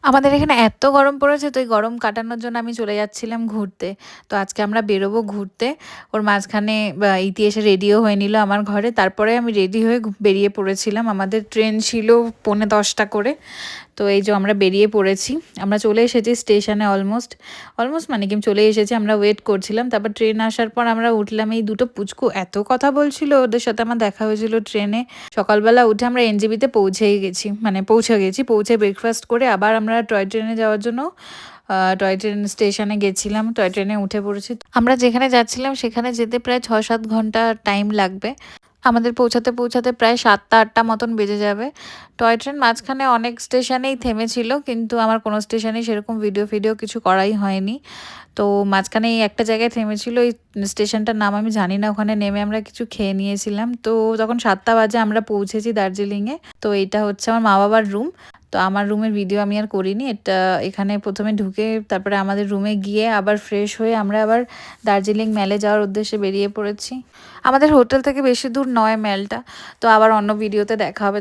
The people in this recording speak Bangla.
আমাদের এখানে এত গরম পড়েছে, তো এই গরম কাটানোর জন্য আমি চলে যাচ্ছিলাম ঘুরতে। তো আজকে আমরা বেরোবো ঘুরতে। ওর মাঝখানে ইতি এসে রেডিও হয়ে নিল আমার ঘরে। তারপরে আমি রেডি হয়ে বেরিয়ে পড়েছিলাম। আমাদের ট্রেন ছিল 9:45 করে। তো এই যে আমরা বেরিয়ে পড়েছি। আমরা চলে এসেছি স্টেশনে অলমোস্ট। অলমোস্ট মানে কি চলে এসেছি, আমরা ওয়েট করছিলাম। তারপর ট্রেন আসার পর আমরা উঠলাম। এই দুটো পুচকু এত কথা বলছিল, ওদের সাথে আমার দেখা হয়েছিল ট্রেনে। সকালবেলা উঠে আমরা এনজেপিতে পৌঁছেই গেছি, মানে পৌঁছে গেছি। পৌঁছে ব্রেকফাস্ট করে আবার আমরা টয় ট্রেনে যাওয়ার জন্য টয় ট্রেন স্টেশনে গেছিলাম। টয় ট্রেনে উঠে পড়েছি। আমরা যেখানে যাচ্ছিলাম সেখানে যেতে প্রায় 6-7 ঘন্টা টাইম লাগবে। আমাদের পৌঁছাতে পৌঁছাতে প্রায় 7টা-8টা মতন বেজে যাবে। টয় ট্রেন মাঝখানে অনেক স্টেশনেই থেমেছিল, কিন্তু আমার কোনো স্টেশনেই সেরকম ভিডিও কিছু করাই হয়নি। তো মাঝখানে এই একটা জায়গায় থেমেছিল, এই স্টেশনটার নাম আমি জানি না। ওখানে নেমে আমরা কিছু খেয়ে নিয়েছিলাম। তো তখন 7টা বাজে, আমরা পৌঁছেছি দার্জিলিংয়ে। তো এটা হচ্ছে আমার মা বাবার রুম। তো আমার রুমের ভিডিও আমি আর করিনি। এখানে প্রথমে ঢুকে তারপরে আমাদের রুমে গিয়ে আবার ফ্রেশ হয়ে আমরা আবার দার্জিলিং মেলে যাওয়ার উদ্দেশ্যে বেরিয়ে পড়েছি। আমাদের হোটেল থেকে বেশি দূর নয় মেলটা। তো আবার অন্য ভিডিওতে দেখা হবে।